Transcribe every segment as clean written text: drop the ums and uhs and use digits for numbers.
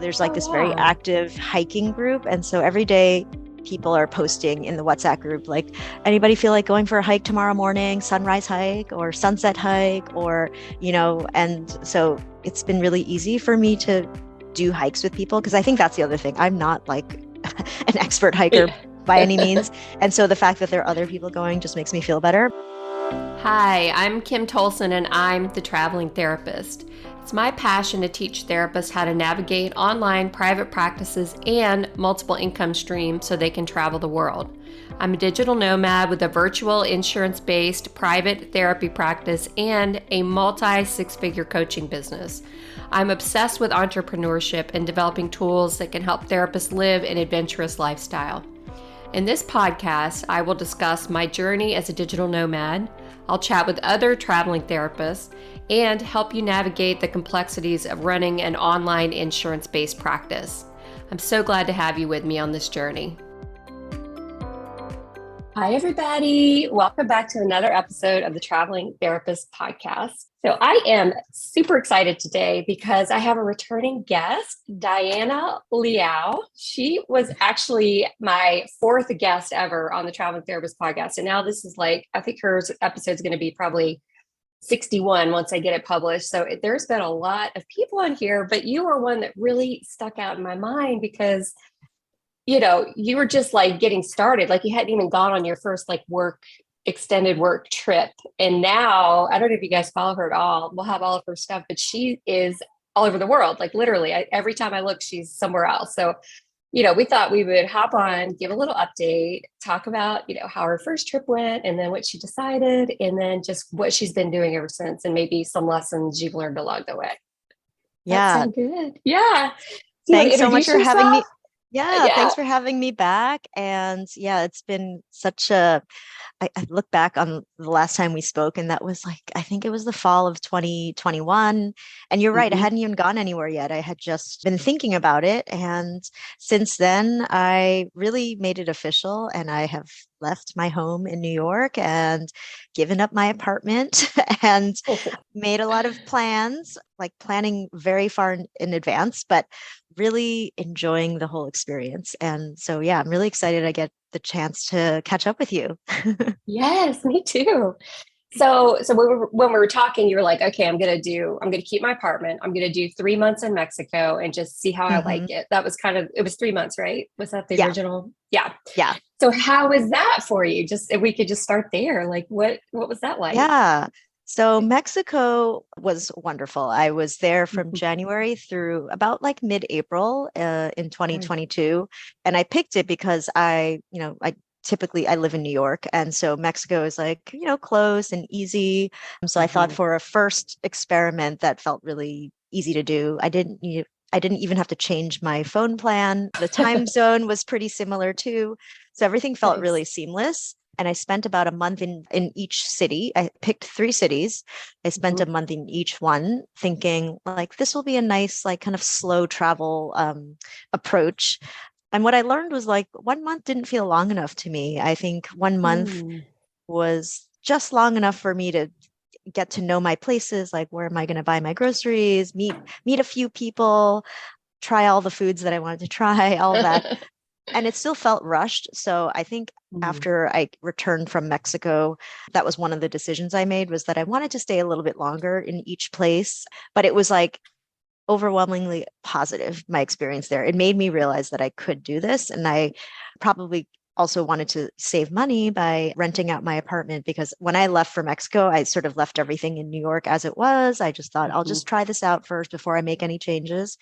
There's Oh, like this very wow. active hiking group. And so every day people are posting in the WhatsApp group, like, anybody feel like going for a hike tomorrow morning, sunrise hike or sunset hike, or, and so it's been really easy for me to do hikes with people, because I think that's the other thing. I'm not like an expert hiker by any means. And so the fact that there are other people going just makes me feel better. Hi, I'm Kim Tolson and I'm the traveling therapist. It's my passion to teach therapists how to navigate online private practices and multiple income streams so they can travel the world. I'm a digital nomad with a virtual insurance-based private therapy practice and a multi-six-figure coaching business. I'm obsessed with entrepreneurship and developing tools that can help therapists live an adventurous lifestyle. In this podcast, I will discuss my journey as a digital nomad. I'll chat with other traveling therapists and help you navigate the complexities of running an online insurance-based practice. I'm so glad to have you with me on this journey. Hi, everybody. Welcome back to another episode of the Traveling Therapist Podcast. So I am super excited today because I have a returning guest, Diana Liao. She was actually my fourth guest ever on the Traveling Therapist Podcast. And now this is I think her episode is going to be probably 61 once I get it published. So there's been a lot of people on here, but you were one that really stuck out in my mind because you were just getting started, you hadn't even gone on your first extended work trip. And now, I don't know if you guys follow her at all. We'll have all of her stuff, but she is all over the world. Literally, every time I look, she's somewhere else. So, we thought we would hop on, give a little update, talk about, how her first trip went and then what she decided, and then just what she's been doing ever since, and maybe some lessons you've learned along the way. Yeah. That sounds good. Yeah. Thanks so much for having me. Yeah. Thanks for having me back. And yeah, it's been such I look back on the last time we spoke, and that was I think it was the fall of 2021. And you're right, I hadn't even gone anywhere yet. I had just been thinking about it. And since then, I really made it official, and I have left my home in New York and given up my apartment and made a lot of plans, planning very far in advance, but really enjoying the whole experience. And so, yeah, I'm really excited I get the chance to catch up with you. Yes, me too. So when we were talking, you were like, okay, I'm going to keep my apartment. I'm going to do 3 months in Mexico and just see how I like it. That was it was 3 months, right? Was that the original? Yeah. Yeah. So how was that for you? Just if we could just start there, what was that like? Yeah. So Mexico was wonderful. I was there from January through about mid-April in 2022. And I picked it because I typically I live in New York. And so Mexico is close and easy. So I thought for a first experiment that felt really easy to do. I didn't even have to change my phone plan. The time zone was pretty similar too. So everything felt really seamless. And I spent about a month in each city. I picked 3 cities. I spent a month in each one thinking this will be a nice, kind of slow travel approach. And what I learned was 1 month didn't feel long enough to me. I think 1 month was just long enough for me to get to know my places, where am I going to buy my groceries, meet a few people, try all the foods that I wanted to try, all of that. And it still felt rushed. So I think after I returned from Mexico, that was one of the decisions I made, was that I wanted to stay a little bit longer in each place. But it was overwhelmingly positive, my experience there. It made me realize that I could do this. And I probably also wanted to save money by renting out my apartment, because when I left for Mexico, I sort of left everything in New York as it was. I just thought I'll just try this out first before I make any changes.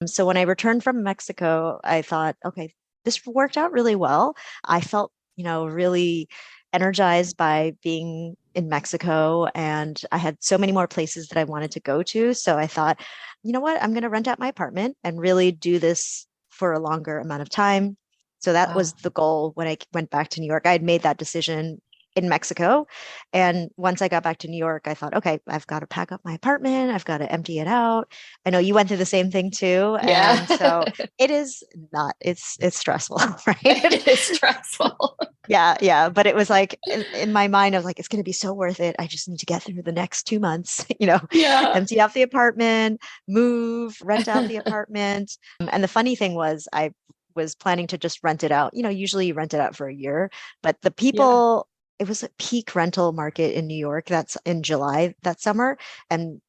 So when I returned from Mexico, I thought, okay, this worked out really well. I felt, really energized by being in Mexico, and I had so many more places that I wanted to go to. So I thought, you know what, I'm going to rent out my apartment and really do this for a longer amount of time. So that was the goal when I went back to New York. I had made that decision in Mexico. And once I got back to New York, I thought, okay, I've got to pack up my apartment. I've got to empty it out. I know you went through the same thing too. Yeah. And so it is not, it's stressful, right? It is stressful. Yeah. But it was like in my mind, I was like, it's going to be so worth it. I just need to get through the next 2 months, Yeah. empty out the apartment, move, rent out the apartment. And the funny thing was, I was planning to just rent it out. Usually you rent it out for a year, but Yeah. it was a peak rental market in New York. That's in July that summer. And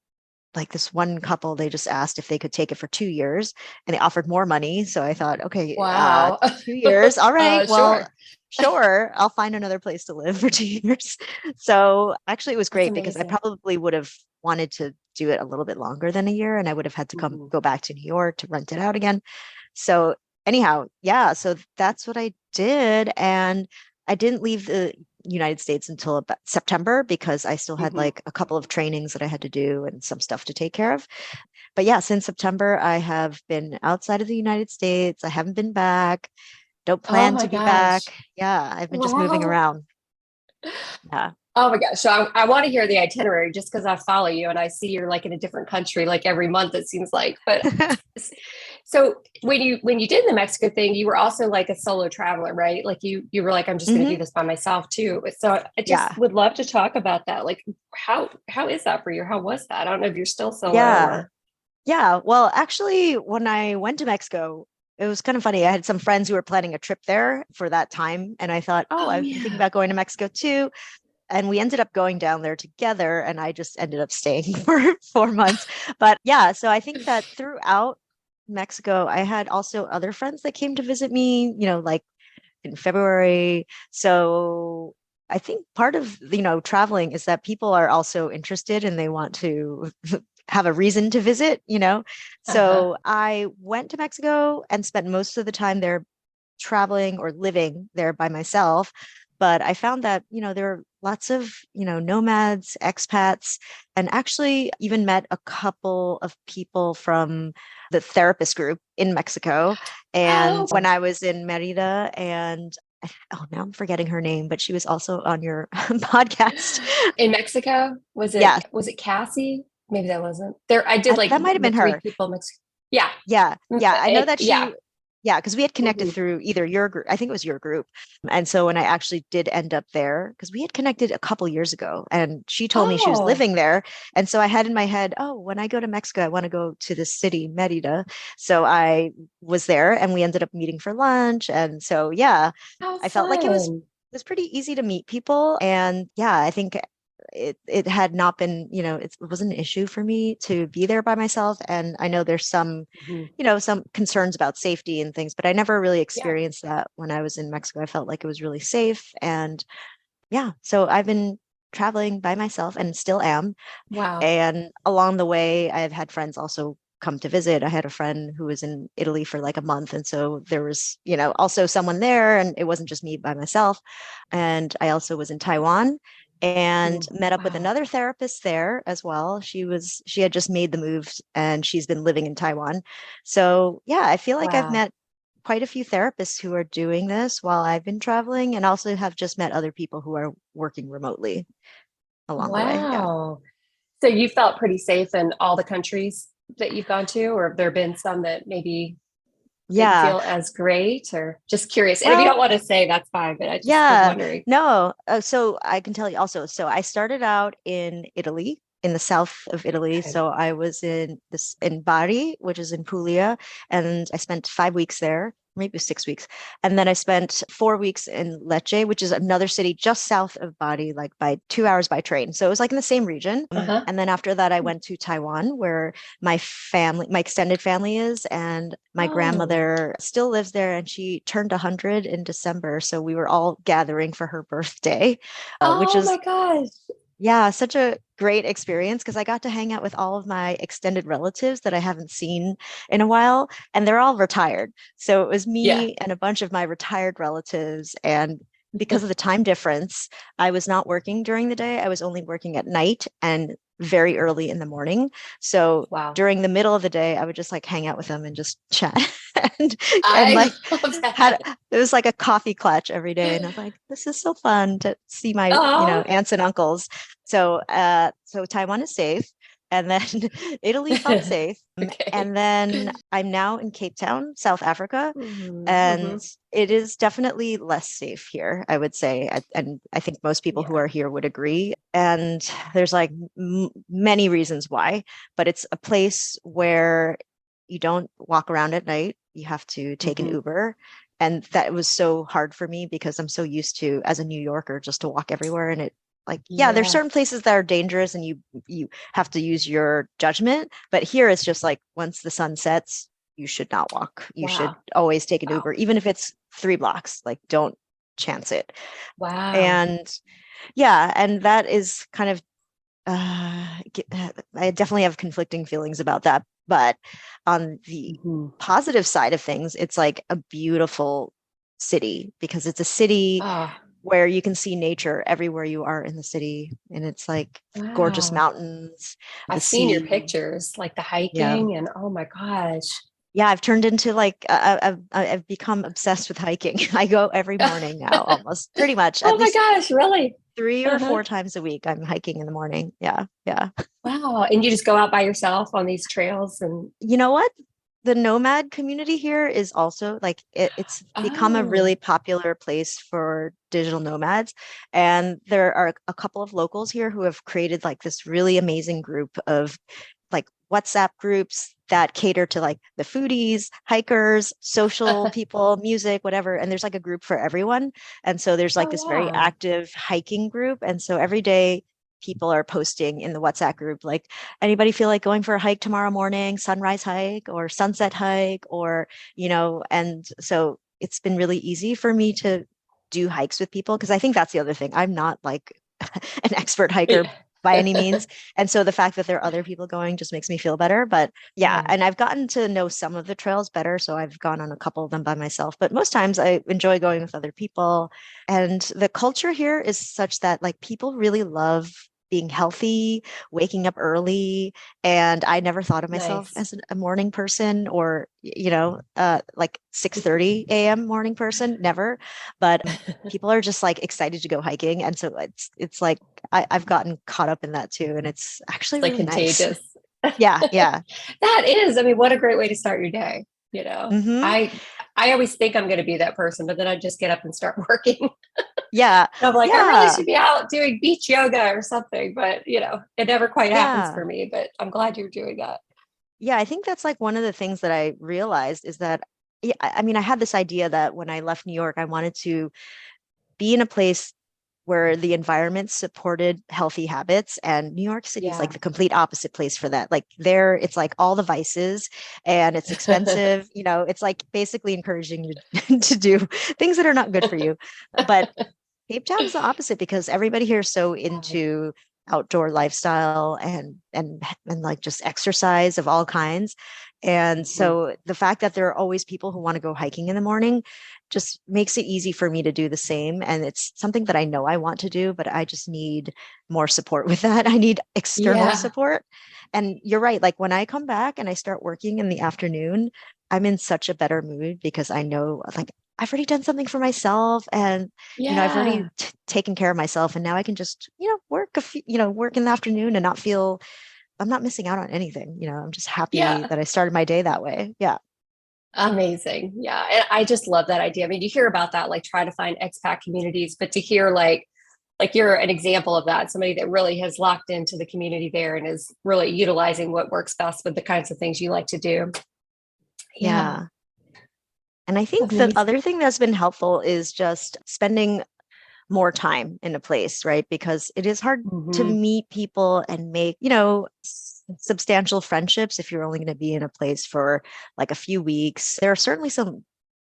like this one couple, they just asked if they could take it for 2 years and they offered more money. So I thought, okay, Wow. 2 years. All right. Well, Sure. sure. I'll find another place to live for 2 years. So actually, it was That's great because I amazing. probably would have wanted to do it a little bit longer than a year and I would have had to Mhm. go back to New York to rent it out again. So anyhow, yeah, so that's what I did. And I didn't leave the United States until about September because I still had Mhm. like a couple of trainings that I had to do and some stuff to take care of. But yeah, since September, I have been outside of the United States. I haven't been back. Don't Oh plan my to be back. gosh. Yeah, I've been just moving Wow. around. Yeah. Oh my gosh. So I want to hear the itinerary just because I follow you and I see you're like in a different country like every month, it seems like. But so when you did the Mexico thing, you were also like a solo traveler, right? Like you were like, I'm just gonna do Hmm. this by myself too. So I just Yeah. would love to talk about that. Like how is that for you? How was that? I don't know if you're still solo Yeah. or Yeah. Well, actually, when I went to Mexico, it was kind of funny. I had some friends who were planning a trip there for that time. And I thought, oh, oh I've been thinking yeah. about going to Mexico too. And we ended up going down there together. And I just ended up staying for 4 months. But yeah, so I think that throughout Mexico, I had also other friends that came to visit me, like in February. So I think part of, traveling is that people are also interested and they want to have a reason to visit. Uh-huh. So I went to Mexico and spent most of the time there traveling or living there by myself. But I found that, there are lots of, nomads, expats, and actually even met a couple of people from the therapist group in Mexico. And when Oh, I was in Merida, and oh, now I'm forgetting her name, but she was also on your podcast. in Mexico, Yes, was it Cassie? Maybe that wasn't there. I did like that might have the been three her. people Mexico. Yeah. Yeah, yeah. I know that Yeah. yeah, because we had connected Mhm. through either your group, I think it was your group. And so when I actually did end up there, because we had connected a couple years ago and she told me she was Oh, living there. And so I had in my head, oh, when I go to Mexico, I want to go to this city, Merida. So I was there and we ended up meeting for lunch. And so, yeah, how I felt like it was. fun. It was pretty easy to meet people. And yeah, I think it had not been, it wasn't an issue for me to be there by myself. And I know there's Mhm. some concerns about safety and things, but I never really Yeah. experienced that when I was in Mexico. I felt like it was really safe. And yeah, so I've been traveling by myself and still am. Wow. And along the way, I've had friends also come to visit. I had a friend who was in Italy for like a month. And so there was, also someone there, and it wasn't just me by myself. And I also was in Taiwan and Mm. met up with Wow. another therapist there as well. She had just made the move and she's been living in Taiwan. So yeah, I feel like I've Wow. met quite a few therapists who are doing this while I've been traveling and also have just met other people who are working remotely along the way. Yeah. Wow. So you felt pretty safe in all the countries that you've gone to, or have there been some that maybe didn't Yeah. feel as great, or just curious? And if you don't Well, want to say, that's fine, but I just was yeah, wondering. no. So I can tell you also. So I started out in Italy, in the south of Italy. Okay. So I was in Bari, which is in Puglia, and I spent 5 weeks there, maybe 6 weeks, and then I spent 4 weeks in Lecce, which is another city just south of Bari, like by 2 hours by train. So it was like in the same region. Uh-huh. And then after that, I went to Taiwan, where my extended family is, and my Oh, grandmother still lives there, and she turned 100 in December. So we were all gathering for her birthday, which oh is, my gosh. yeah, such a great experience because I got to hang out with all of my extended relatives that I haven't seen in a while, and they're all retired. So it was Yeah. me and a bunch of my retired relatives. And because of the time difference, I was not working during the day. I was only working at night and very early in the morning. So Wow. during the middle of the day, I would just like hang out with them and just chat and and I like love had that. it was like a coffee clutch every day. And I was like, this is so fun to see my, Oh, aunts and uncles. So Taiwan is safe. and then Italy felt safe. Okay. And then I'm now in Cape Town, South Africa, Mm-hmm. and it is definitely less safe here, I would say. And I think most people who Yeah. are here would agree. And there's like many reasons why, but it's a place where you don't walk around at night. You have to take an Mm-hmm. Uber. And that was so hard for me because I'm so used to, as a New Yorker, just to walk everywhere. And it, like, yeah, there's Yeah. certain places that are dangerous and you have to use your judgment. But here it's just like once the sun sets, you should not walk. You should Wow. always take an Wow. Uber, even if it's 3 blocks. Like, don't chance it. Wow. And yeah, and that is kind of I definitely have conflicting feelings about that. But on the Mm-hmm. positive side of things, it's like a beautiful city because it's a city Ah, where you can see nature everywhere you are in the city. And it's like gorgeous wow. mountains, the I've seen your sea. pictures, like the Yeah. hiking, and oh my gosh. Yeah, I've turned into like I've become obsessed with hiking. I go every morning now, almost pretty much Oh at my least gosh, really? three or Uh-huh. four times a week. I'm hiking in the morning. Yeah, yeah. Wow. And you just go out by yourself on these trails and You know what? The nomad community here is also like it's become a really oh, popular place for digital nomads. And there are a couple of locals here who have created like this really amazing group of like WhatsApp groups that cater to like the foodies, hikers, social people, music, whatever. And there's like a group for everyone. And so there's like oh this very wow. active hiking group. And so every day people are posting in the WhatsApp group, like, anybody feel like going for a hike tomorrow morning, sunrise hike or sunset hike, or, and so it's been really easy for me to do hikes with people because I think that's the other thing. I'm not like an expert hiker Yeah. by any means. And so the fact that there are other people going just makes me feel better. But yeah, Yeah. and I've gotten to know some of the trails better. So I've gone on a couple of them by myself. But most times I enjoy going with other people. And the culture here is such that like people really love being healthy, waking up early. And I never thought of myself Nice. as a morning person or, like 6:30 a.m. morning person, never. But people are just like excited to go hiking. And so it's like I've gotten caught up in that too. And it's actually It's like really nice. contagious. Yeah, yeah. That is, I mean, what a great way to start your day. You know, Hmm. I always think I'm going to be that person, but then I just get up and start working. Yeah. I'm like, I really Yeah. should be out doing beach yoga or something, but it never quite happens Yeah. for me. But I'm glad you're doing that. Yeah. I think that's like one of the things that I realized is that, yeah, I mean, I had this idea that when I left New York, I wanted to be in a place where the environment supported healthy habits, and New York City is like Yeah. the complete opposite place for that. Like there it's like all the vices and it's expensive, it's like basically encouraging you to do things that are not good for you. But Cape Town is the opposite because everybody here is so Right. into outdoor lifestyle and like just exercise of all kinds. And Mhm. so the fact that there are always people who want to go hiking in the morning just makes it easy for me to do the same. And it's something that I know I want to do, but I just need more support with that. I need external Yeah. support. And you're right. Like when I come back and I start working in the afternoon, I'm in such a better mood because I know like I've already done something for myself and I've already Yeah. taken care of myself and now I can just, work in the afternoon and not feel I'm not missing out on anything. I'm just happy Yeah. that I started my day that way. Yeah. Amazing. Yeah. And I just love that idea. I mean, you hear about that, like try to find expat communities, but to hear like you're an example of that, somebody that really has locked into the community there and is really utilizing what works best with the kinds of things you like to do. Yeah. Yeah. And I think the Amazing. other thing that's been helpful is just spending more time in a place, right? Because it is hard to Hmm. meet people and make, substantial friendships if you're only going to be in a place for like a few weeks. There are certainly some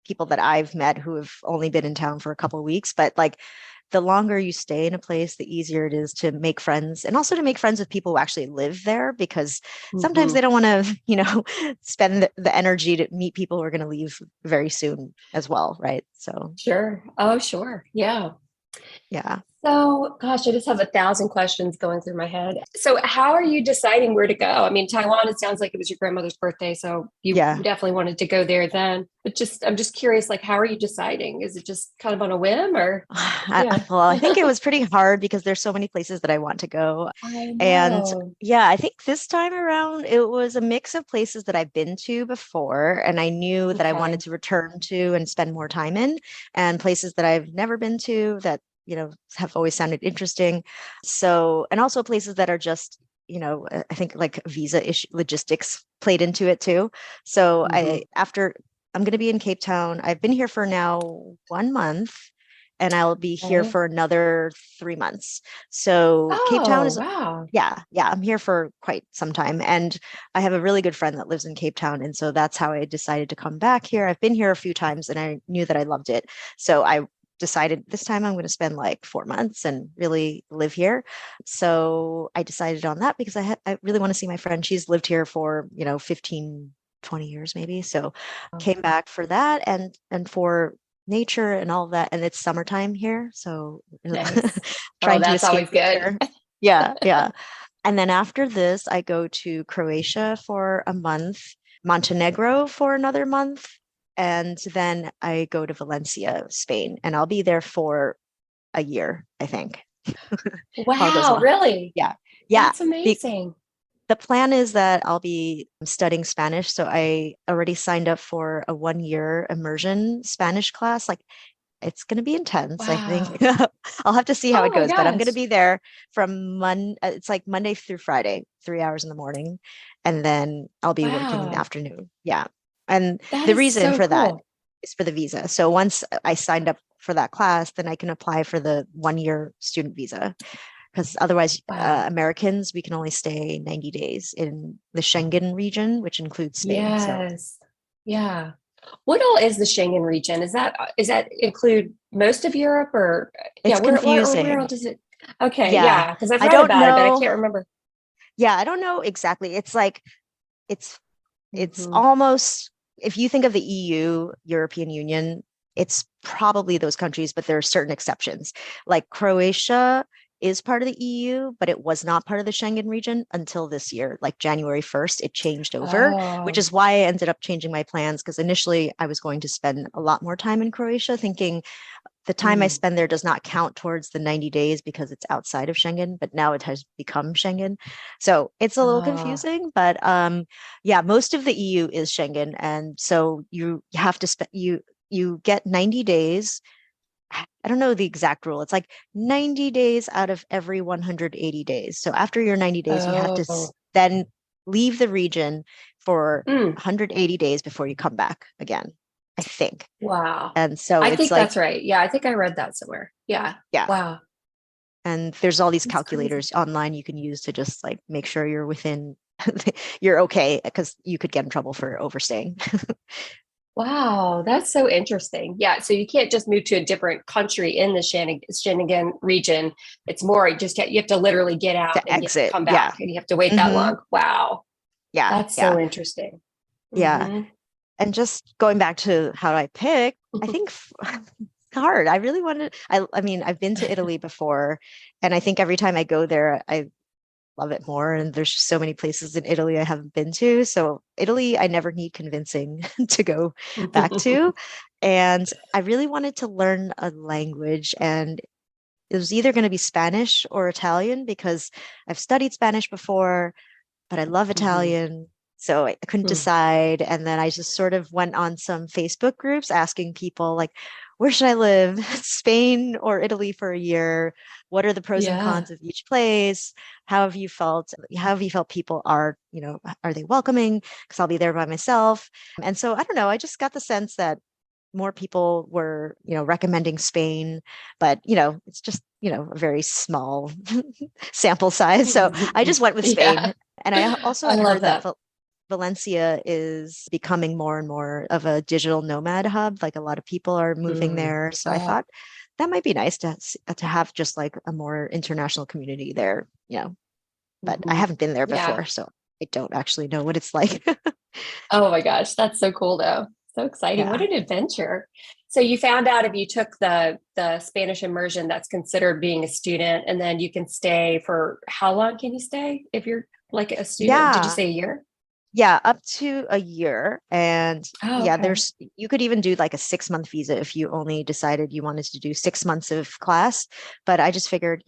people that I've met who have only been in town for a couple of weeks, but like the longer you stay in a place, the easier it is to make friends and also to make friends with people who actually live there because sometimes Hmm. they don't want to, spend the energy to meet people who are going to leave very soon as well, right? So, Sure. Oh, sure. Yeah. yeah. So, gosh, I just have 1,000 questions going through my head. So, how are you deciding where to go? I mean, Taiwan, it sounds like it was your grandmother's birthday, so you Yeah. definitely wanted to go there then. But I'm just curious, like, how are you deciding? Is it just kind of on a whim or? Yeah. Well, I think it was pretty hard because there's so many places that I want to go. I And know. yeah, I think this time around it was a mix of places that I've been to before and I knew that I wanted Okay. to return to and spend more time in, and places that I've never been to that, have always sounded interesting. So, and also places that are just, I think like visa issue logistics played into it too. So Hmm. I'm going to be in Cape Town. I've been here for now 1 month and I'll be here Okay. for another 3 months. So Cape Town Oh, is, wow. yeah, I'm here for quite some time. And I have a really good friend that lives in Cape Town. And so that's how I decided to come back here. I've been here a few times and I knew that I loved it. So I decided this time I'm going to spend like 4 months and really live here. So I decided on that because I really want to see my friend. She's lived here for, 15, 20 years maybe. So came back for that and for nature and all of that. And it's summertime here. So Nice. Oh, trying to that's escape always good. winter. Yeah, yeah. And then after this, I go to Croatia for a month, Montenegro for another month, and then I go to Valencia, Spain, and I'll be there for a year, I think. All goes Wow, well. really? Yeah. Yeah. That's The, amazing. the plan is that I'll be studying Spanish. So I already signed up for a 1 year immersion Spanish class. Like it's going to be intense, I think. Wow. I'll have to see how Oh it my goes, but I'm going to gosh. be there from it's like Monday through Friday, 3 hours in the morning, and then I'll be working in the Wow. afternoon. Yeah. And That the is reason so for that cool. is for the visa. So once I signed up for that class, then I can apply for the 1 year student visa because otherwise, Wow. Americans, we can only stay 90 days in the Schengen region, which includes Spain. So Yes. Yeah. What all is the Schengen region? Is that include most of Europe or yeah, it's where all confusing. does it? Okay, Yeah. yeah, because I've I read don't about it, but I know. can't remember. Yeah, I don't know exactly. It's like it's it's Hmm. almost, if you think of the EU, European Union, it's probably those countries, but there are certain exceptions. Like Croatia is part of the EU, but it was not part of the Schengen region until this year, like January 1st, it changed over, which Oh. is why I ended up changing my plans because initially I was going to spend a lot more time in Croatia, thinking the time I Mm. spend there does not count towards the 90 days because it's outside of Schengen, but now it has become Schengen. So it's a little Ah. confusing, but yeah, most of the EU is Schengen. And so you have to spend, you get 90 days. I don't know the exact rule. It's like 90 days out of every 180 days. So after your 90 days, you have to Oh. then leave the region for Mm. 180 days before you come back again, I think. Wow. And so I it's think like, that's right. Yeah, I think I read that somewhere. Yeah. yeah. Wow. And there's all these That's crazy. calculators online you can use to just like make sure you're within, you're okay, because you could get in trouble for overstaying. Wow, that's so interesting. Yeah, so you can't just move to a different country in the Schengen region. It's more you have to literally get out To and exit. come Yeah. back, and you have to wait that Hmm. long. Wow, Yeah. that's Yeah. so interesting. Yeah. Hmm. And just going back to how I pick, I think it's hard. I really wanted, I mean, I've been to Italy before, and I think every time I go there, I love it more. And there's just so many places in Italy I haven't been to. So Italy, I never need convincing to go back to. And I really wanted to learn a language, and it was either going to be Spanish or Italian because I've studied Spanish before, but I love Hmm. Italian. So I couldn't Hmm. decide. And then I just sort of went on some Facebook groups asking people, like, where should I live? Spain or Italy for a year? What are the pros and Yeah. cons of each place? How have you felt? How have you felt people are, are they welcoming? Because I'll be there by myself. And so I don't know. I just got the sense that more people were, recommending Spain, but it's just, a very small sample size. So I just went with Yeah, Spain. And I also I had love heard that that. Valencia is becoming more and more of a digital nomad hub. Like a lot of people are moving Mm. there. So I Oh, thought that might be nice to have just like a more international community there, but I hmm. haven't been there Yeah. before. So I don't actually know what it's like. Oh my gosh, that's so cool though. So exciting. What Yeah. an adventure. So you found out if you took the Spanish immersion, that's considered being a student, and then you can stay for how long can you stay if you're like a student? Did you Yeah. say a year? Yeah, up to a year. And Oh, yeah, okay. you could even do like a 6 month visa if you only decided you wanted to do 6 months of class. But I just figured,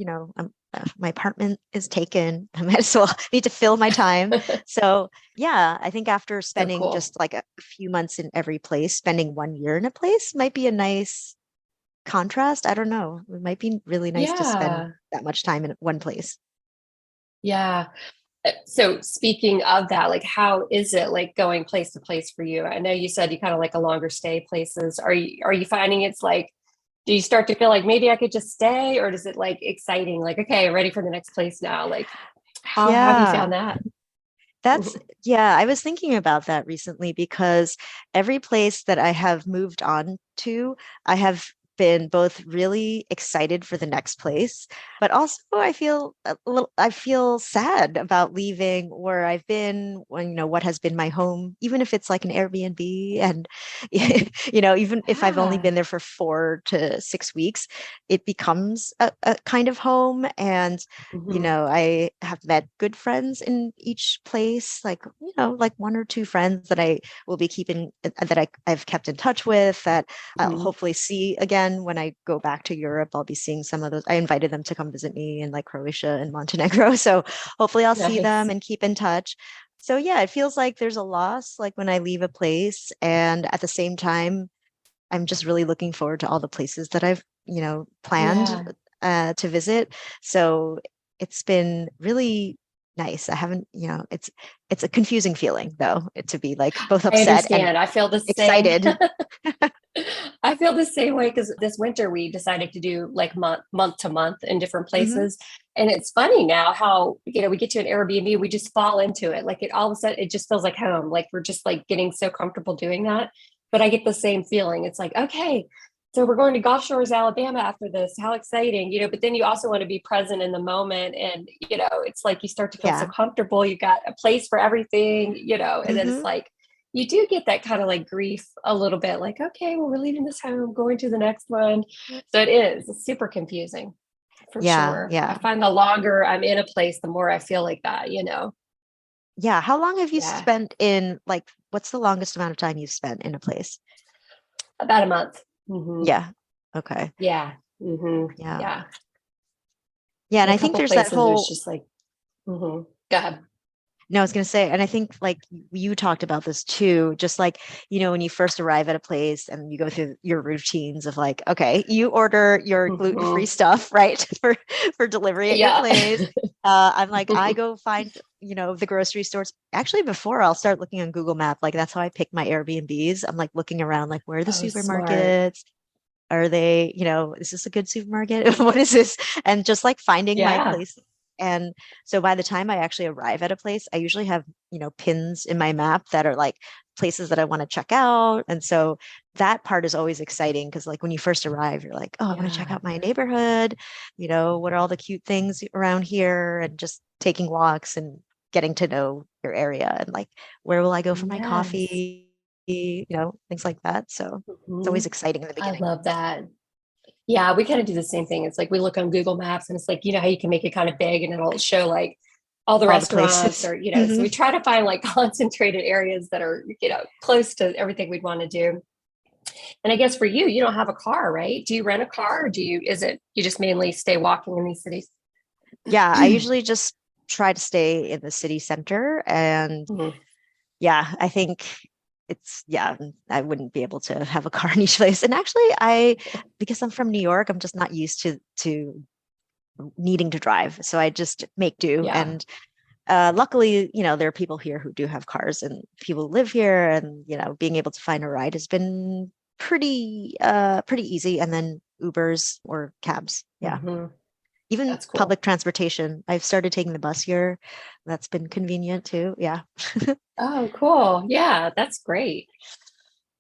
my apartment is taken. I might as well need to fill my time. So yeah, I think after So spending cool. just like a few months in every place, spending 1 year in a place might be a nice contrast. I don't know. It might be really nice to spend Yeah. that much time in one place. Yeah. So speaking of that, like how is it like going place to place for you? I know you said you kind of like a longer stay places. Are you finding it's like, do you start to feel like maybe I could just stay, or does it like exciting, like, okay, I'm ready for the next place now? Like how have you Yeah. found that? That's, Mhm. yeah, I was thinking about that recently because every place that I have moved on to, I have been both really excited for the next place, but also I feel sad about leaving where I've been, when, what has been my home, even if it's like an Airbnb. And, even if I've only Yeah. been there for 4 to 6 weeks, it becomes a kind of home. And Hmm. I have met good friends in each place, like, like one or two friends that I will be keeping, that I've kept in touch with, that I'll Hmm. hopefully see again when I go back to Europe. I'll be seeing some of those. I invited them to come visit me in like Croatia and Montenegro. So hopefully I'll see them Nice. and keep in touch. So yeah, it feels like there's a loss like when I leave a place. And at the same time, I'm just really looking forward to all the places that I've, planned Yeah. to visit. So it's been really nice. I haven't, it's a confusing feeling though, to be like both I upset and understand. I feel the same. excited. I feel the same way because this winter we decided to do like month to month in different Hmm. places. And it's funny now how, we get to an Airbnb, we just fall into it. Like it all of a sudden it just feels like home. Like we're just like getting so comfortable doing that. But I get the same feeling. It's like, okay, so we're going to Gulf Shores, Alabama after this. How exciting, but then you also want to be present in the moment. And, it's like you start to feel so Yeah. comfortable. You got a place for everything, and then it's Hmm. like, you do get that kind of like grief a little bit, like, okay, well, we're leaving this home, going to the next one. So it's super confusing for Yeah. sure. I Yeah. find the longer I'm in a place, the more I feel like that. Yeah. How long have you Yeah, spent in, like, what's the longest amount of time you've spent in a place? about a month. Hmm. Yeah. Okay. Yeah. Hmm. Yeah. Yeah. Yeah. And And a I think couple there's that places, it was whole, just like, go ahead. no, I was going to say, and I think like you talked about this too, just like, when you first arrive at a place and you go through your routines of like, okay, you order your gluten-free Hmm. stuff, right? For delivery at your Yeah. place. I'm like, I go find, the grocery stores. Actually, before I'll start looking on Google Map, like that's how I pick my Airbnbs. I'm like looking around, like, where are the Oh, smart. supermarkets? Are they, is this a good supermarket? What is this? And just like finding my Yeah. place. And so by the time I actually arrive at a place, I usually have, pins in my map that are like places that I want to check out. And so that part is always exciting because like when you first arrive, you're like, oh, I want to check Yeah. out my neighborhood. What are all the cute things around here? And just taking walks and getting to know your area and like, where will I go for my Yes. coffee? Things like that. So it's Hmm. always exciting in the I beginning. love that. Yeah, we kind of do the same thing. It's like we look on Google Maps and it's like, how you can make it kind of big and it'll show like all the All the restaurants places. or, so we try to find like concentrated areas that are, close to everything we'd want to do. And I guess for you, you don't have a car, right? Do you rent a car or is it, you just mainly stay walking in these cities? Yeah, I usually just try to stay in the city center. And Mhm. yeah, I think yeah, I wouldn't be able to have a car in each place. And actually, because I'm from New York, I'm just not used to needing to drive. So I just make do. Yeah. And luckily, there are people here who do have cars and people who live here. And, being able to find a ride has been pretty easy. And then Ubers or cabs. Yeah. Hmm. Even That's cool. public transportation. I've started taking the bus here. That's been convenient too. Yeah. Oh, cool. Yeah, that's great.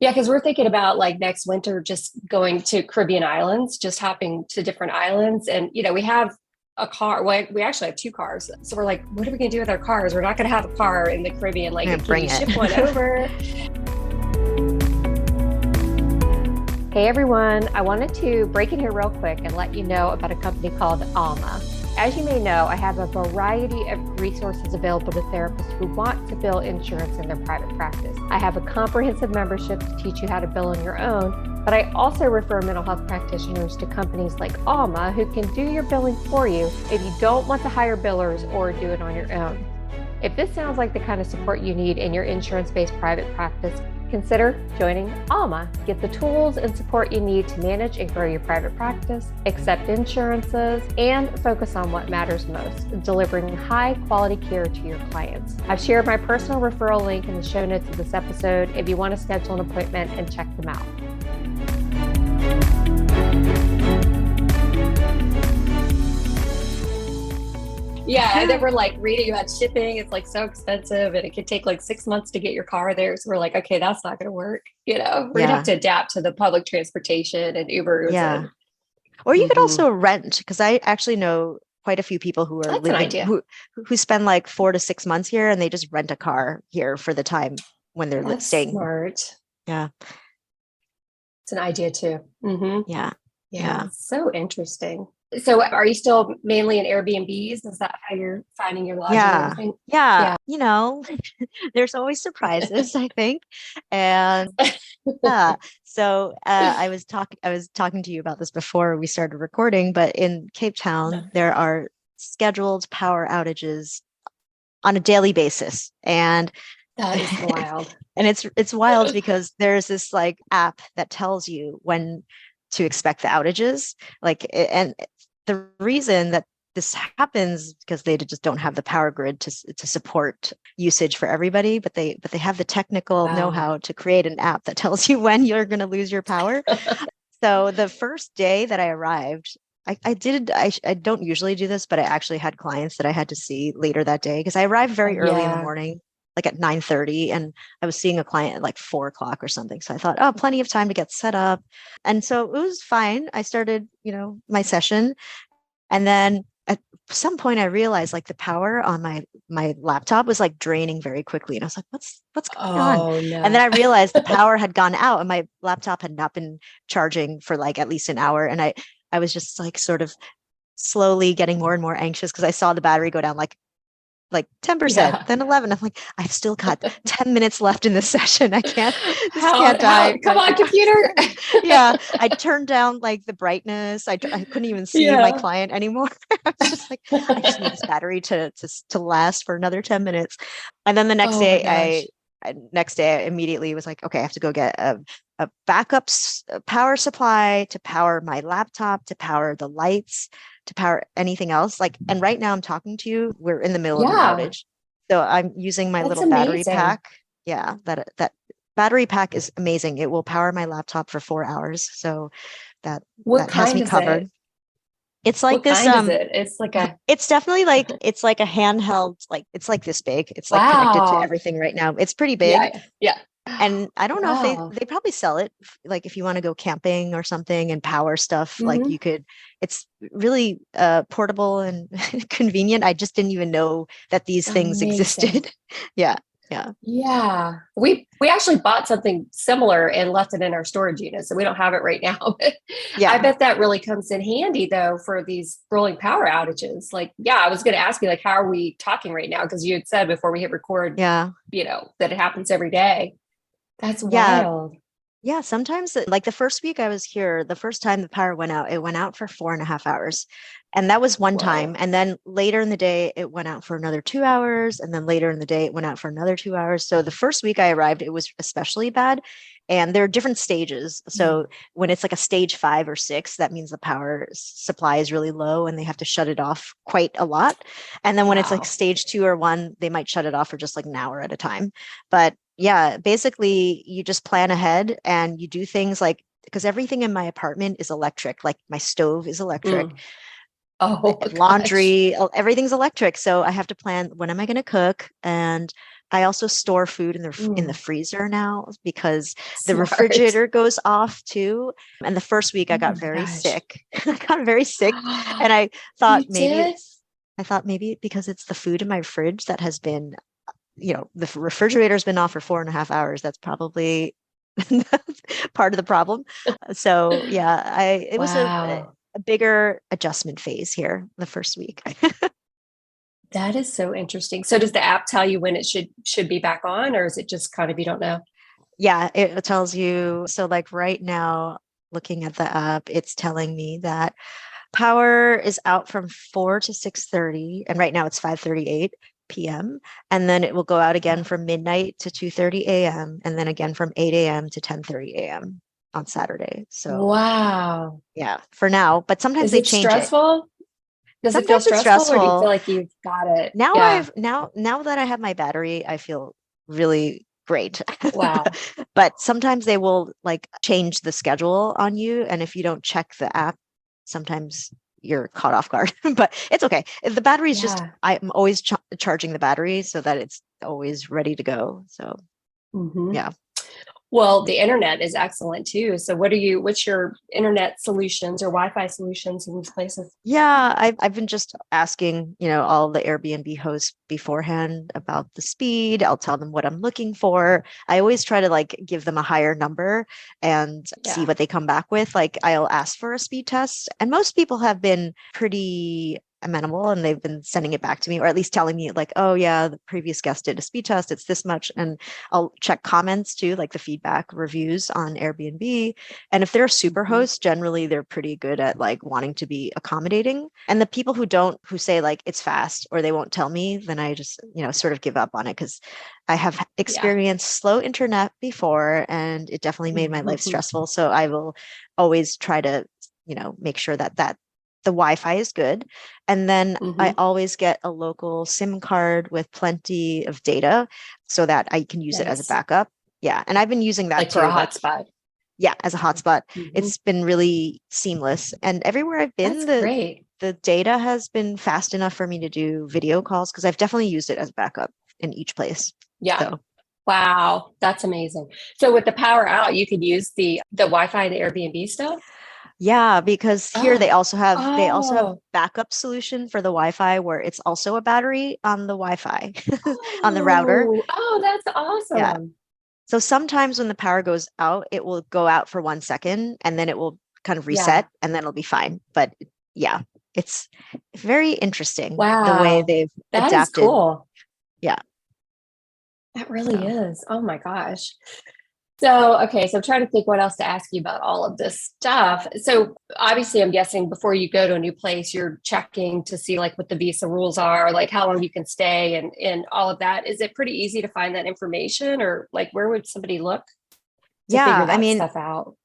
Yeah, because we're thinking about like next winter just going to Caribbean islands, just hopping to different islands. And, we have a car. Well, we actually have two cars. So we're like, what are we going to do with our cars? We're not going to have a car in the Caribbean. I'm Like, gonna can bring you ship one it. over? Hey everyone, I wanted to break in here real quick and let you know about a company called Alma. As you may know, I have a variety of resources available to therapists who want to bill insurance in their private practice. I have a comprehensive membership to teach you how to bill on your own, but I also refer mental health practitioners to companies like Alma who can do your billing for you if you don't want to hire billers or do it on your own. If this sounds like the kind of support you need in your insurance-based private practice, consider joining Alma. Get the tools and support you need to manage and grow your private practice, accept insurances, and focus on what matters most, delivering high quality care to your clients. I've shared my personal referral link in the show notes of this episode if you want to schedule an appointment and check them out. Yeah, I never reading about shipping. It's so expensive and it could take 6 months to get your car there. So we're okay, that's not going to work. We're going to have to adapt to the public transportation and Ubers. Yeah. Or you could also rent, because I actually know quite a few people who are living, who spend 4 to 6 months here, and they just rent a car here for the time when they're staying. Smart. Yeah. It's an idea too. Mm-hmm. Yeah. So interesting. So are you still mainly in Airbnbs? Is that how you're finding your lodging? Yeah. There's always surprises, I think. And so I was talking to you about this before we started recording, but in Cape Town, there are scheduled power outages on a daily basis. And that is wild. And it's wild because there's this app that tells you when to expect the outages. And the reason that this happens because they just don't have the power grid to support usage for everybody, but they have the technical know-how to create an app that tells you when you're going to lose your power. So the first day that I arrived, I don't usually do this, but I actually had clients that I had to see later that day because I arrived very early in the morning, at 9:30, and I was seeing a client at 4 o'clock or something. So I thought, oh, plenty of time to get set up. And so it was fine. I started, my session. And then at some point I realized the power on my laptop was draining very quickly. And I was like, what's going on? No. And then I realized the power had gone out and my laptop had not been charging for at least an hour. And I was just sort of slowly getting more and more anxious because I saw the battery go down 10%, then 11. I'm I've still got 10 minutes left in this session. I can't die. Come on, computer. Yeah. I turned down the brightness. I couldn't even see my client anymore. I was just I just need this battery to last for another 10 minutes. And then the next day, I immediately was okay, I have to go get a backup power supply to power my laptop, to power the lights, to power anything else. And right now I'm talking to you, we're in the middle of an outage. So I'm using my little battery pack. Yeah. That battery pack is amazing. It will power my laptop for 4 hours. So that has me covered. It's what this, kind is it? It's definitely it's a handheld, it's this big. It's connected to everything right now. It's pretty big. Yeah. And I don't know if they probably sell it if you want to go camping or something and power stuff, you could. It's really portable and convenient. I just didn't even know that these things existed. Yeah. We actually bought something similar and left it in our storage unit, so we don't have it right now. But I bet that really comes in handy though for these rolling power outages. I was going to ask you how are we talking right now, because you had said before we hit record that it happens every day. That's wild. Yeah, sometimes the first week I was here, the first time the power went out, it went out for 4.5 hours. And that was one time. And then later in the day, it went out for another 2 hours. And then later in the day, it went out for another 2 hours. So the first week I arrived, it was especially bad. And there are different stages. So when it's a stage 5 or 6, that means the power supply is really low and they have to shut it off quite a lot. And then when it's stage 2 or 1, they might shut it off for just an hour at a time. But yeah, basically you just plan ahead and you do things because everything in my apartment is electric. My stove is electric. Laundry, everything's electric. So I have to plan, when am I going to cook? And I also store food in the freezer now because the refrigerator goes off too. And the first week I got very sick. I got very sick. And I thought maybe because it's the food in my fridge that has been, the refrigerator's been off for 4.5 hours. That's probably part of the problem. So yeah, it was Wow. a bigger adjustment phase here the first week. That is so interesting. So does the app tell you when it should be back on, or is it just kind of you don't know? Yeah, it tells you. So like right now, looking at the app, it's telling me that power is out from 4 to 6:30, and right now it's 5:38 p.m. And then it will go out again from midnight to 2:30 a.m. and then again from 8 a.m. to 10:30 a.m. on Saturday. So Wow. yeah, for now, but sometimes Is they it change it. stressful? Does it feel Sometimes it's stressful, or do you feel stressful. like you've got it? Now Yeah. now that I have my battery, I feel really great. Wow. But sometimes they will like change the schedule on you, and if you don't check the app, sometimes you're caught off guard. But it's okay. If the battery is just Yeah. I'm always charging the battery so that it's always ready to go. So Hmm. yeah. Well, the internet is excellent too. So what's your internet solutions or Wi-Fi solutions in these places? Yeah, I've been just asking, all the Airbnb hosts beforehand about the speed. I'll tell them what I'm looking for. I always try to like give them a higher number and see Yeah. what they come back with. Like I'll ask for a speed test, and most people have been pretty amenable and they've been sending it back to me, or at least telling me like, oh yeah, the previous guest did a speed test, it's this much. And I'll check comments too, like the feedback reviews on Airbnb, and if they're a super Mhm. host, generally they're pretty good at like wanting to be accommodating. And the people who don't, who say like it's fast or they won't tell me, then I just, sort of give up on it because I have Yeah. experienced slow internet before and it definitely made my life Mhm. stressful. So I will always try to, make sure that the Wi-Fi is good. And then I Mhm. always get a local SIM card with plenty of data so that I can use it as a Nice. backup. Yeah. And I've been using that Like for a too. Like hotspot. yeah, as a hotspot. Mhm. It's been really seamless. And everywhere I've been, That's the great. the data has been fast enough for me to do video calls because I've definitely used it as backup in each place. Yeah. So Wow, that's amazing. So with the power out, you could use the Wi-Fi in the Airbnb still? yeah, because here Oh. they also have Oh. backup solution for the Wi-Fi where it's also a battery on the Wi-Fi on the router. Oh. Oh, that's Yeah. awesome. So sometimes when the power goes out, it will go out for 1 second and then it will kind of Yeah. reset and then it'll be fine. But yeah, it's very interesting the way Wow. they've That is adapted. cool. Yeah. That really So is. Oh my gosh. So, okay, so I'm trying to think what else to ask you about all of this stuff. So, obviously, I'm guessing before you go to a new place, you're checking to see like what the visa rules are, like how long you can stay and all of that. Is it pretty easy to find that information, or like where would somebody look to yeah, figure that stuff out?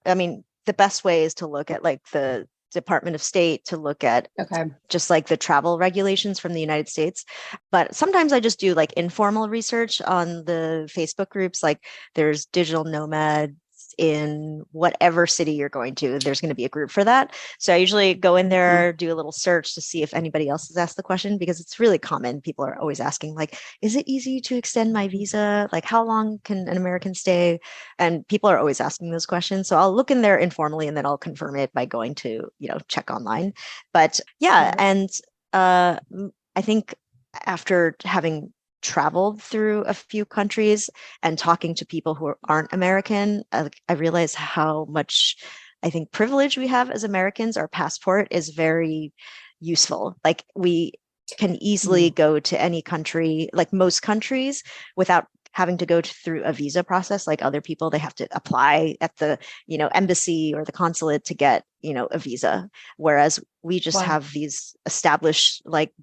I mean, the best way is to look at like the Department of State, to look at Okay. just like the travel regulations from the United States. But sometimes I just do like informal research on the Facebook groups. Like there's digital nomads in whatever city you're going to, there's going to be a group for that. So I usually go in Mhm. there, do a little search to see if anybody else has asked the question because it's really common. People are always asking, like, is it easy to extend my visa? Like, how long can an American stay? And people are always asking those questions. So I'll look in there informally and then I'll confirm it by going to, check online. But yeah, Smart. and I think after having traveled through a few countries and talking to people who aren't American, I realize how much I think privilege we have as Americans. Our passport is very useful. Like we can easily Mm. go to any country, like most countries, without having to go through a visa process like other people. They have to apply at the embassy or the consulate to get a visa, whereas we just Wow. have these established like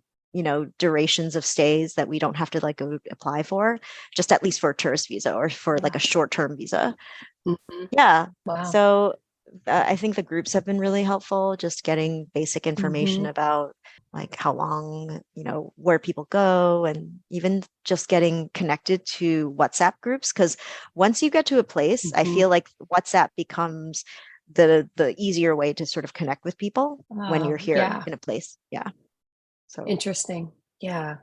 durations of stays that we don't have to like go apply for, just at least for a tourist visa or for like Yeah. a short-term visa. Mhm. Yeah. Wow. So I think the groups have been really helpful, just getting basic information Hmm. about like how long, where people go, and even just getting connected to WhatsApp groups. Because once you get to a place, I Hmm. feel like WhatsApp becomes the easier way to sort of connect with people when you're Wow. here Yeah. in a place. Yeah. So Interesting. Yeah.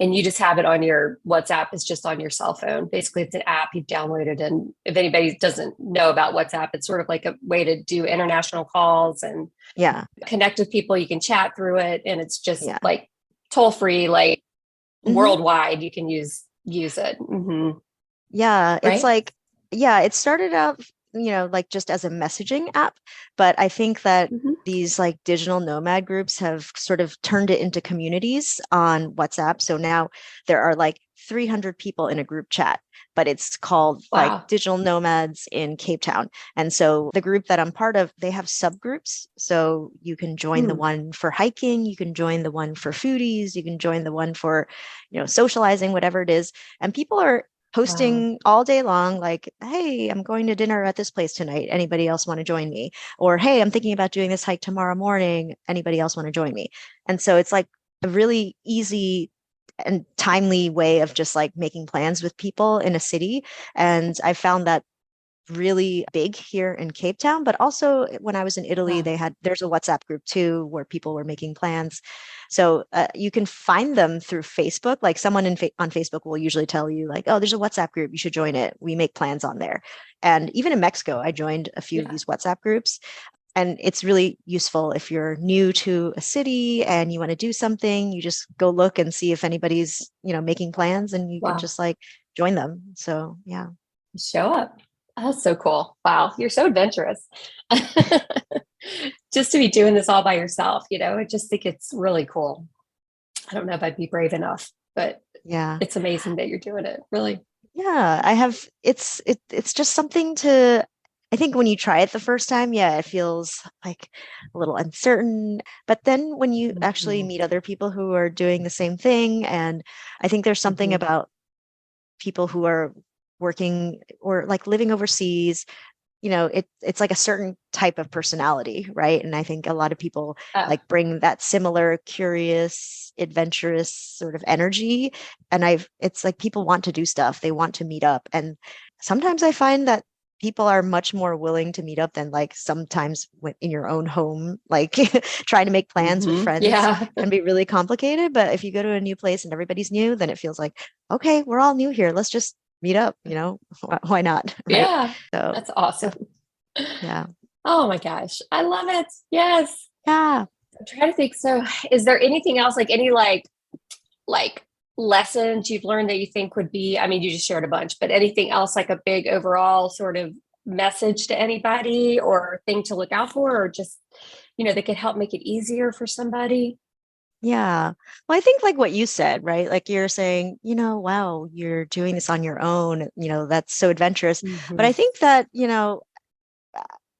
And you just have it on your WhatsApp is just on your cell phone. Basically, it's an app you've downloaded. And if anybody doesn't know about WhatsApp, it's sort of like a way to do international calls and yeah, connect with people. You can chat through it, and it's just yeah. like toll free, like Hmm. worldwide. You can use it. Hmm. Yeah, it's right? like, yeah, it started out, like just as a messaging app, but I think that Hmm. these like digital nomad groups have sort of turned it into communities on WhatsApp. So now there are like 300 people in a group chat, but it's called like Wow. Digital Nomads in Cape Town. And so the group that I'm part of, they have subgroups. So you can join the Hmm. one for hiking, you can join the one for foodies, you can join the one for, socializing, whatever it is. And people are Wow. posting all day long, like, hey, I'm going to dinner at this place tonight. Anybody else want to join me? Or, hey, I'm thinking about doing this hike tomorrow morning. Anybody else want to join me? And so it's like a really easy and timely way of just like making plans with people in a city. And I found that really big here in Cape Town, but also when I was in Italy, Wow. there's a WhatsApp group too where people were making plans. So you can find them through Facebook. Like someone on Facebook will usually tell you like, oh, there's a WhatsApp group, you should join it. We make plans on there. And even in Mexico, I joined a few of Yeah. these WhatsApp groups. And it's really useful if you're new to a city and you want to do something, you just go look and see if anybody's, making plans and you can Wow. just like join them. So yeah. Show up. That's so cool. Wow. You're so adventurous. Just to be doing this all by yourself, I just think it's really cool. I don't know if I'd be brave enough, but Yeah. it's amazing that you're doing it. Really. Yeah, I have it's just something to I think when you try it the first time, yeah, it feels like a little uncertain. But then when you actually Mhm. meet other people who are doing the same thing, and I think there's something Mhm. about people who are working or like living overseas, it's like a certain type of personality, right? And I think a lot of people Oh, like bring that similar curious, adventurous sort of energy. And it's like people want to do stuff, they want to meet up. And sometimes I find that people are much more willing to meet up than like sometimes in your own home, like trying to make plans with friends yeah. can be really complicated. But if you go to a new place and everybody's new, then it feels like, okay, we're all new here. Let's just meet up, why not? Right. Yeah. So That's awesome. yeah. Oh my gosh. I love it. Yes. Yeah. I'm trying to think. So is there anything else, like any like lessons you've learned that you think would be, I mean, you just shared a bunch, but anything else like a big overall sort of message to anybody or thing to look out for, or just, that could help make it easier for somebody? Yeah. Well, I think like what you said, right? Like you're saying, wow, you're doing this on your own, that's so adventurous. But Hmm. I think that, uh,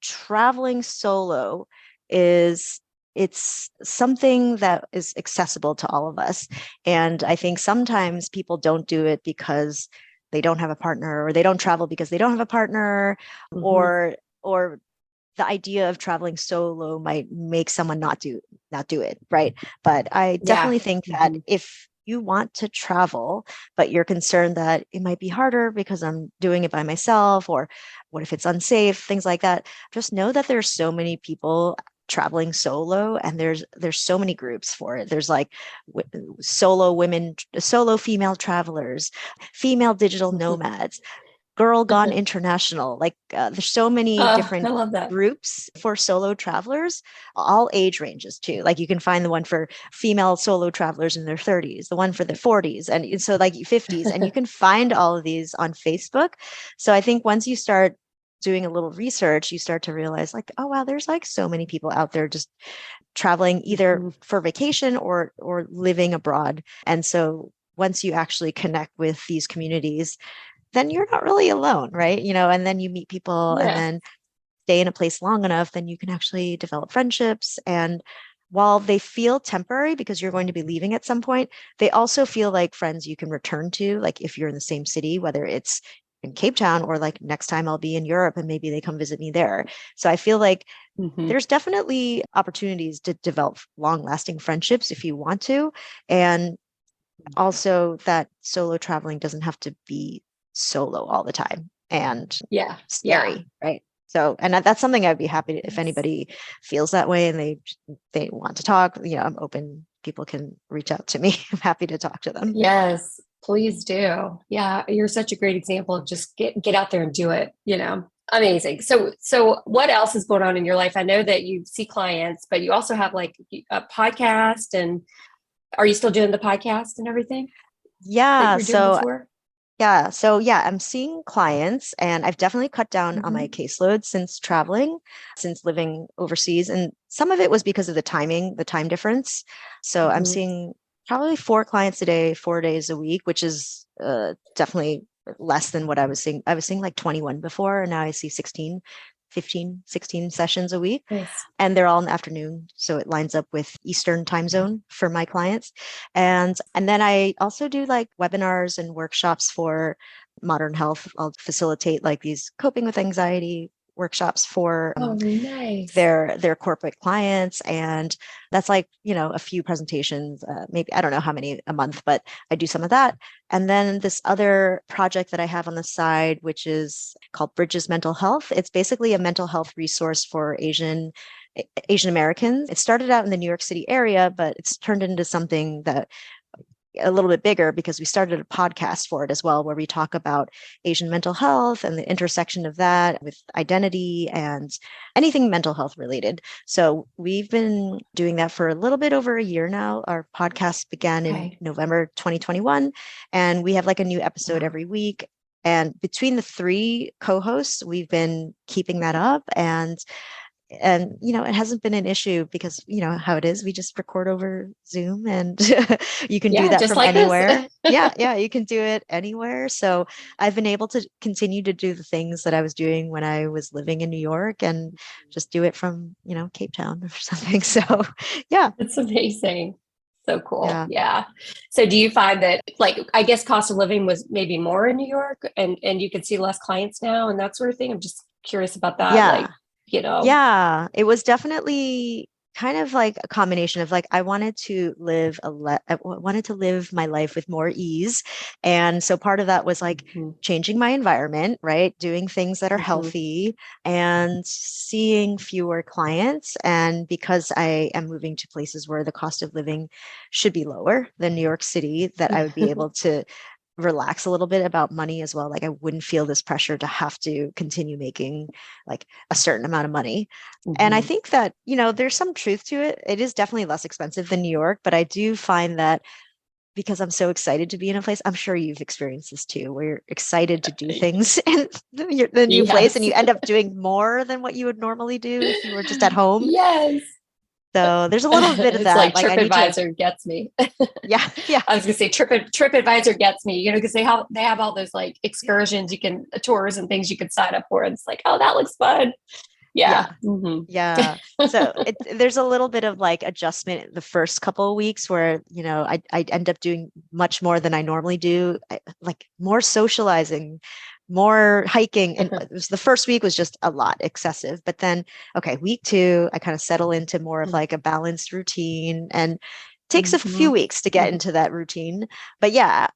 traveling solo is it's something that is accessible to all of us. And I think sometimes people don't do it because they don't have a partner, or they don't travel because they don't have a partner, Hmm. or the idea of traveling solo might make someone not do it, right? But I Yeah. definitely think that Hmm. if you want to travel but you're concerned that it might be harder because I'm doing it by myself, or what if it's unsafe, things like that, just know that there's so many people traveling solo, and there's so many groups for it. There's like solo women, solo female travelers, female digital nomads, Girl Gone International. Like there's so many Oh, I different love that. groups for solo travelers, all age ranges too. Like you can find the one for female solo travelers in their 30s, the one for the 40s, and so like 50s, and you can find all of these on Facebook. So I think once you start doing a little research, you start to realize like, oh wow, there's like so many people out there just traveling either Hmm. for vacation or living abroad. And so once you actually connect with these communities, then you're not really alone, right? And then you meet people, and Yeah. then stay in a place long enough, then you can actually develop friendships. And while they feel temporary because you're going to be leaving at some point, they also feel like friends you can return to, like if you're in the same city, whether it's in Cape Town or like next time I'll be in Europe and maybe they come visit me there. So I feel like Hmm. there's definitely opportunities to develop long lasting friendships if you want to. And also that solo traveling doesn't have to be solo all the time and Yeah. Yeah. scary, right? So, and that's something I'd be happy to, if Yes. anybody feels that way and they want to talk, I'm open. People can reach out to me. I'm happy to talk to them. Yes, please do. Yeah, you're such a great example of just get out there and do it. Amazing. So what else is going on in your life? I know that you see clients, but you also have like a podcast, and are you still doing the podcast and everything that you Yeah. were doing So before? Yeah. So yeah, I'm seeing clients and I've definitely cut down on my Mm-hmm. caseload since traveling, since living overseas. And some of it was because of the timing, the time difference. So I'm Mm-hmm. seeing probably 4 clients a day, 4 days a week, which is definitely less than what I was seeing. I was seeing like 21 before, and now I see 16, 15, 16 sessions a week. Nice. And they're all in the afternoon. So it lines up with Eastern time zone for my clients. And then I also do like webinars and workshops for modern health. I'll facilitate like these coping with anxiety workshops for Oh, nice. their corporate clients, and that's like a few presentations, maybe I don't know how many a month, but I do some of that. And then this other project that I have on the side, which is called Bridges Mental Health, it's basically a mental health resource for Asian Americans. It started out in the New York City area, but it's turned into something that a little bit bigger because we started a podcast for it as well, where we talk about Asian mental health and the intersection of that with identity and anything mental health related. So we've been doing that for a little bit over a year now. Our podcast began in Okay. November 2021, and we have like a new episode Wow. every week. And between the three co-hosts, we've been keeping that up, and it hasn't been an issue because you know how it is, we just record over Zoom, and you can do Yeah, that just from like this. anywhere. Yeah, you can do it anywhere. So I've been able to continue to do the things that I was doing when I was living in New York, and just do it from Cape Town or something. So yeah. It's amazing. So cool. Yeah. Yeah. So do you find that like I guess cost of living was maybe more in New York and you could see less clients now and that sort of thing? I'm just curious about that. Yeah. Like, you know. Yeah, it was definitely kind of like a combination of like I wanted to wanted to live my life with more ease. And so part of that was like Hmm. changing my environment, right? Doing things that are Hmm. healthy and seeing fewer clients. And because I am moving to places where the cost of living should be lower than New York City, that I would be able to relax a little bit about money as well. Like I wouldn't feel this pressure to have to continue making like a certain amount of money. And I Hmm. think that, there's some truth to it. It is definitely less expensive than New York, but I do find that because I'm so excited to be in a place, I'm sure you've experienced this too, where you're excited to do things in the new place and Yes. you end up doing more than what you would normally do if you were just at home. Yes. So there's a little bit of It's that. like Like I need to, TripAdvisor gets me. yeah, yeah, I was gonna say TripAdvisor gets me, because they have all those like excursions you can tours and things you can sign up for. And it's like, oh, that looks fun. Yeah. yeah. Hmm. Yeah. So there's a little bit of like adjustment the first couple of weeks where, I end up doing much more than I normally do, like more socializing, more hiking. And the first week was just a lot excessive. But then, okay, week two, I kind of settle into more of like a balanced routine, and takes a Hmm. few weeks to get into that routine. But yeah,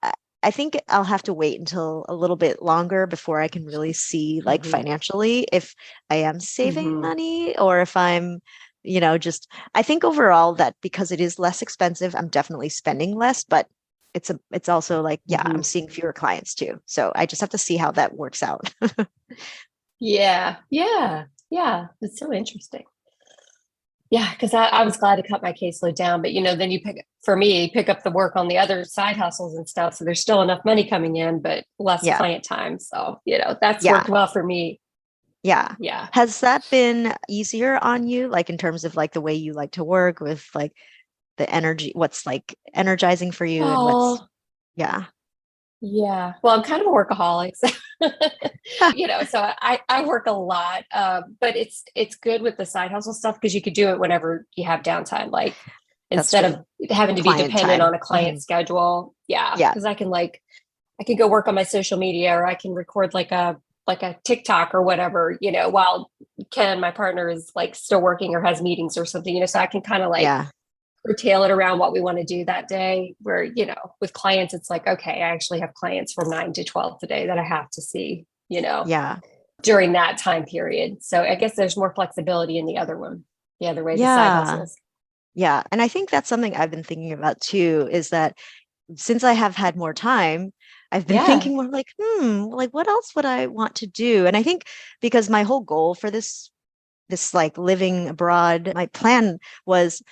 I think I'll have to wait until a little bit longer before I can really see like Hmm. financially if I am saving Hmm. money or if I'm, just I think overall that because it is less expensive, I'm definitely spending less, but it's also like, yeah, I'm Hmm. seeing fewer clients too. So I just have to see how that works out. Yeah. Yeah. Yeah. It's so interesting. Yeah, because I was glad to cut my caseload down, but then you pick up the work on the other side hustles and stuff. So there's still enough money coming in, but less Yeah. client time. So, that's Yeah. worked well for me. Yeah. Yeah. Has that been easier on you, like in terms of like the way you like to work with like the energy, what's like energizing for you and what's, Oh, yeah. yeah. Well, I'm kind of a workaholic. So, so I work a lot. But it's good with the side hustle stuff because you could do it whenever you have downtime. Like That's instead true. of having to be Client dependent time. on a client schedule. Yeah. Yeah. Because I can go work on my social media or I can record like a TikTok or whatever, while Ken, my partner, is like still working or has meetings or something, so I can kind of like Yeah. curtail it around what we want to do that day. Where, with clients, it's like, okay, I actually have clients from 9 to 12 today that I have to see, Yeah. during that time period. So I guess there's more flexibility in the other way, the side Yeah. hustles. Yeah. And I think that's something I've been thinking about too, is that since I have had more time, I've been Yeah. thinking more like, like what else would I want to do? And I think because my whole goal for this like living abroad, my plan was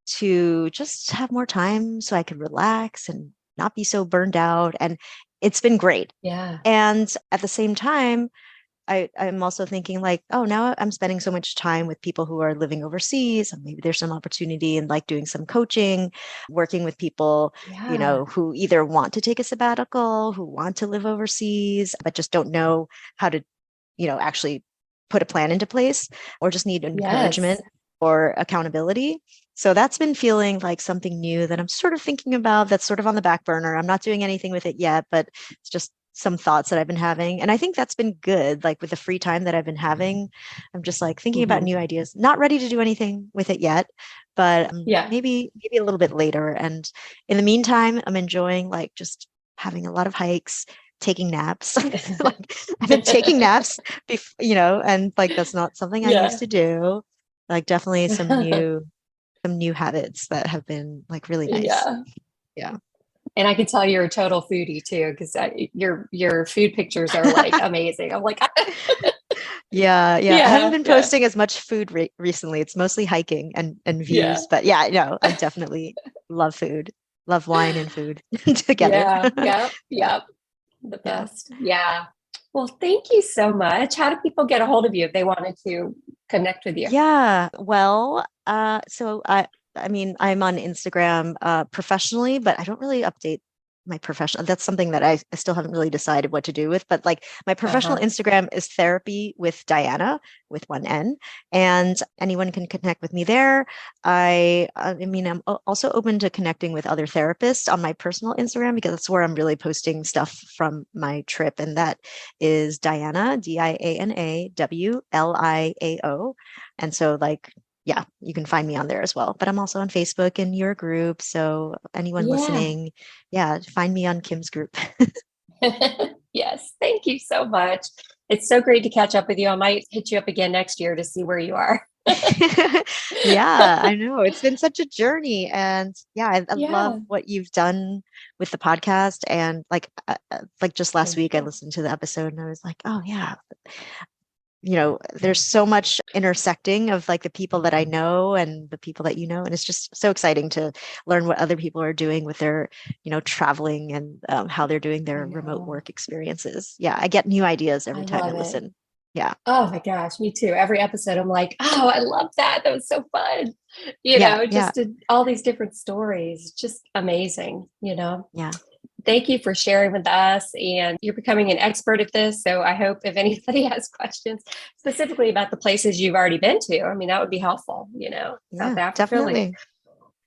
to just have more time so I could relax and not be so burned out. And it's been great. Yeah. And at the same time, I'm also thinking like, oh, now I'm spending so much time with people who are living overseas. And maybe there's some opportunity in like doing some coaching, working with people, Yeah. who either want to take a sabbatical, who want to live overseas, but just don't know how to, actually put a plan into place, or just need Yes. encouragement or accountability. So that's been feeling like something new that I'm sort of thinking about, that's sort of on the back burner. I'm not doing anything with it yet, but it's just some thoughts that I've been having. And I think that's been good. Like with the free time that I've been having, I'm just like thinking about new ideas, not ready to do anything with it yet, but Yeah. maybe a little bit later. And in the meantime, I'm enjoying like just having a lot of hikes, taking naps. Like I've been taking naps and like that's not something I used Yeah. to do. Like definitely some new habits that have been like really nice. Yeah. Yeah. And I can tell you're a total foodie too, because your food pictures are like amazing. I'm like, Yeah, yeah. I haven't yeah, been yeah, posting as much food recently. It's mostly hiking and yeah, views. But yeah, no, I definitely love food, love wine and food together. yeah, yep, Yeah, yep. The yeah. best. Yeah. Well, thank you so much. How do people get a hold of you if they wanted to connect with you? Yeah. Well, so I mean, I'm on Instagram professionally, but I don't really update my professional. That's something that I still haven't really decided what to do with. But like my professional Uh-huh. Instagram is therapy with Diana with one N, and anyone can connect with me there. I mean, I'm also open to connecting with other therapists on my personal Instagram because that's where I'm really posting stuff from my trip, and that is Diana DianaWliao. And so like yeah, you can find me on there as well. But I'm also on Facebook in your group. So anyone Yeah. listening, yeah, find me on Kim's group. Yes. Thank you so much. It's so great to catch up with you. I might hit you up again next year to see where you are. Yeah, I know. It's been such a journey. And yeah, I love Yeah. what you've done with the podcast. And like just last Thank week, I you. listened to the episode and I was like, oh, yeah, there's so much intersecting of like the people that I know and the people that and it's just so exciting to learn what other people are doing with their traveling and how they're doing I their remote know. work experiences. Yeah, I get new ideas I every time I love it. listen. Yeah, Oh my gosh, me too. Every episode, I'm like, oh, I love that. That was so fun. yeah, yeah, All these different stories, just amazing. yeah. Thank you for sharing with us. And you're becoming an expert at this. So I hope if anybody has questions specifically about the places you've already been to, I mean, that would be helpful. South Yeah, Africa, like, definitely.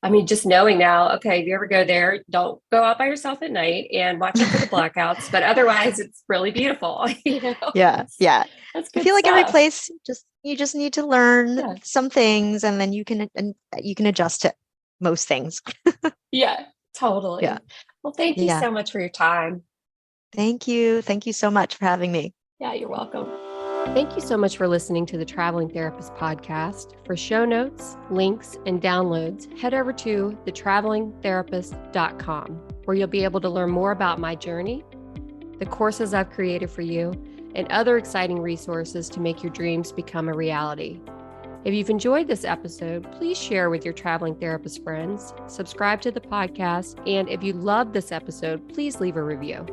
I mean, just knowing now, okay, if you ever go there, don't go out by yourself at night and watch out for the blackouts. But otherwise, it's really beautiful. Yeah, yeah. That's I good feel like every stuff. place you just need to learn Yeah. some things and then you can adjust to most things. Yeah, Yeah. totally. Well, thank you Yeah. so much for your time. Thank you. Thank you so much for having me. Yeah, you're welcome. Thank you so much for listening to the Traveling Therapist podcast. For show notes, links, and downloads, head over to thetravelingtherapist.com, where you'll be able to learn more about my journey, the courses I've created for you, and other exciting resources to make your dreams become a reality. If you've enjoyed this episode, please share with your traveling therapist friends, subscribe to the podcast, and if you loved this episode, please leave a review.